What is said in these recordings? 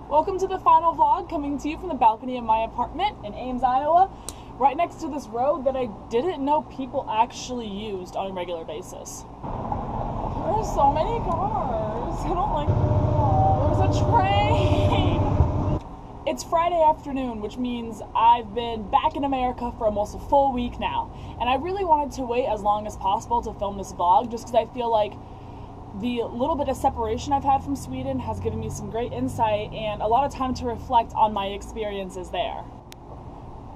Welcome to the final vlog, coming to you from the balcony of my apartment in Ames, Iowa, right next to this road that I didn't know people actually used on a regular basis. There's so many cars. I don't like... There's a train! It's Friday afternoon, which means I've been back in America for almost a full week now, and I really wanted to wait as long as possible to film this vlog just because I feel like the little bit of separation I've had from Sweden has given me some great insight and a lot of time to reflect on my experiences there.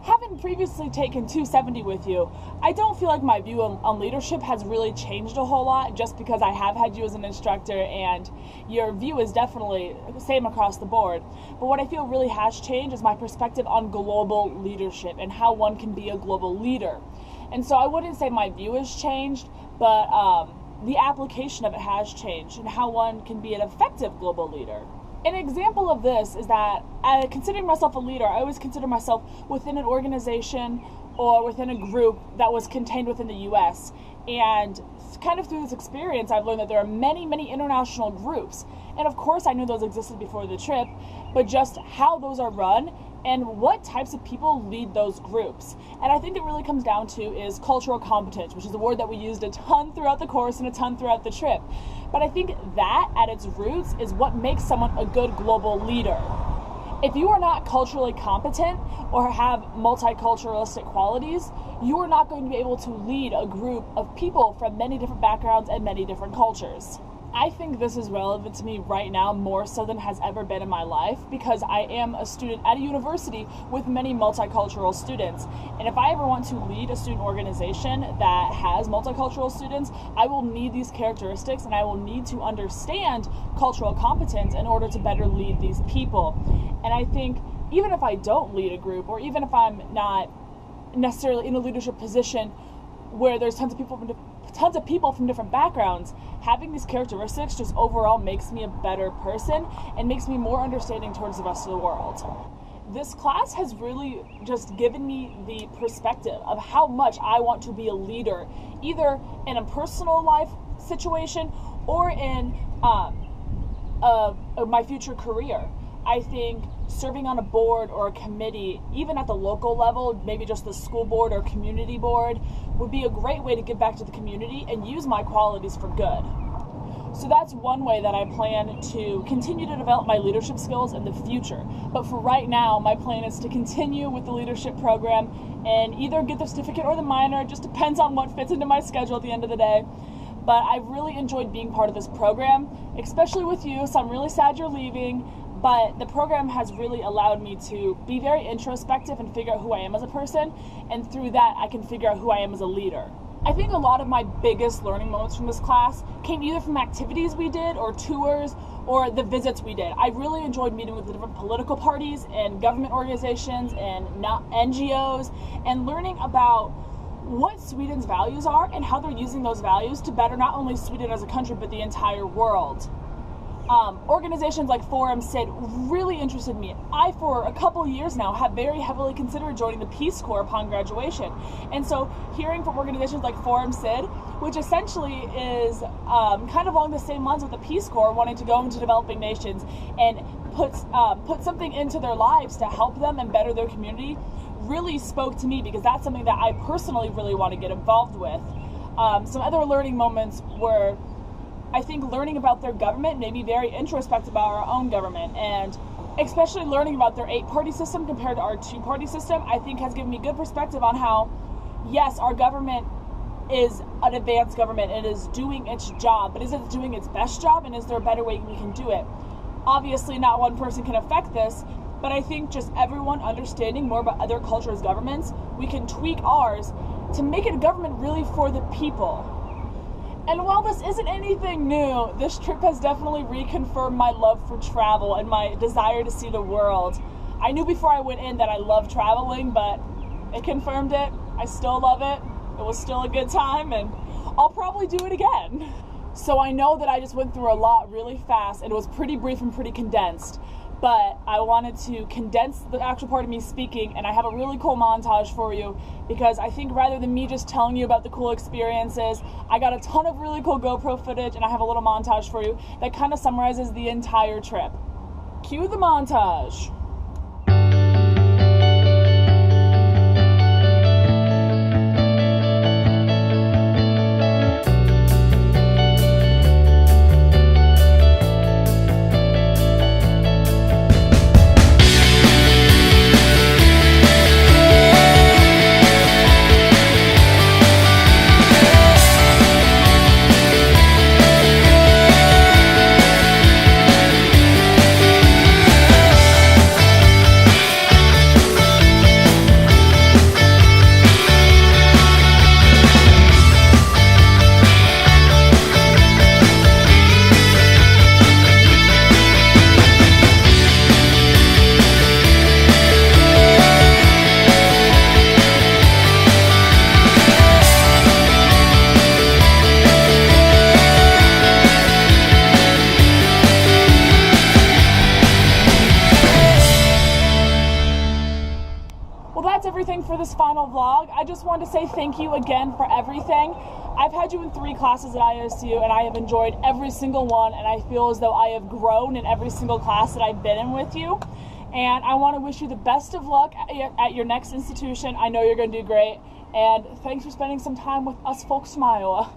Having previously taken 270 with you, I don't feel like my view on leadership has really changed a whole lot just because I have had you as an instructor and your view is definitely the same across the board. But what I feel really has changed is my perspective on global leadership and how one can be a global leader. And so I wouldn't say my view has changed, but the application of it has changed and how one can be an effective global leader. An example of this is that considering myself a leader, I always consider myself within an organization or within a group that was contained within the US. And kind of through this experience, I've learned that there are many, many international groups. And of course I knew those existed before the trip, but just how those are run and what types of people lead those groups. And I think it really comes down to is cultural competence, which is a word that we used a ton throughout the course and a ton throughout the trip. But I think that at its roots is what makes someone a good global leader. If you are not culturally competent or have multiculturalistic qualities, you are not going to be able to lead a group of people from many different backgrounds and many different cultures. I think this is relevant to me right now more so than has ever been in my life because I am a student at a university with many multicultural students. And if I ever want to lead a student organization that has multicultural students, I will need these characteristics and I will need to understand cultural competence in order to better lead these people. And I think even if I don't lead a group or even if I'm not necessarily in a leadership position where there's tons of people from different backgrounds, having these characteristics just overall makes me a better person and makes me more understanding towards the rest of the world. This class has really just given me the perspective of how much I want to be a leader, either in a personal life situation or in my future career. I think serving on a board or a committee, even at the local level, maybe just the school board or community board, would be a great way to give back to the community and use my qualities for good. So that's one way that I plan to continue to develop my leadership skills in the future. But for right now, my plan is to continue with the leadership program and either get the certificate or the minor. It just depends on what fits into my schedule at the end of the day. But I've really enjoyed being part of this program, especially with you, so I'm really sad you're leaving. But the program has really allowed me to be very introspective and figure out who I am as a person, and through that I can figure out who I am as a leader. I think a lot of my biggest learning moments from this class came either from activities we did or tours or the visits we did. I really enjoyed meeting with the different political parties and government organizations and NGOs and learning about what Sweden's values are and how they're using those values to better not only Sweden as a country but the entire world. Organizations like Forum SID really interested me. I, for a couple years now, have very heavily considered joining the Peace Corps upon graduation. And so hearing from organizations like Forum SID, which essentially is kind of along the same lines with the Peace Corps, wanting to go into developing nations and put something into their lives to help them and better their community, really spoke to me because that's something that I personally really want to get involved with. Some other learning moments were, I think, learning about their government made me very introspective about our own government, and especially learning about their 8-party system compared to our 2-party system, I think has given me good perspective on how, yes, our government is an advanced government, it is doing its job, but is it doing its best job, and is there a better way we can do it? Obviously, not one person can affect this, but I think just everyone understanding more about other cultures' governments, we can tweak ours to make it a government really for the people. And while this isn't anything new, this trip has definitely reconfirmed my love for travel and my desire to see the world. I knew before I went in that I loved traveling, but it confirmed it. I still love it. It was still a good time, and I'll probably do it again. So I know that I just went through a lot really fast, and it was pretty brief and pretty condensed. But I wanted to condense the actual part of me speaking, and I have a really cool montage for you because I think rather than me just telling you about the cool experiences, I got a ton of really cool GoPro footage, and I have a little montage for you that kind of summarizes the entire trip. Cue the montage. That's everything for this final vlog. I just wanted to say thank you again for everything. I've had you in 3 classes at ISU and I have enjoyed every single one, and I feel as though I have grown in every single class that I've been in with you. And I want to wish you the best of luck at your next institution. I know you're going to do great, and thanks for spending some time with us folks from Iowa.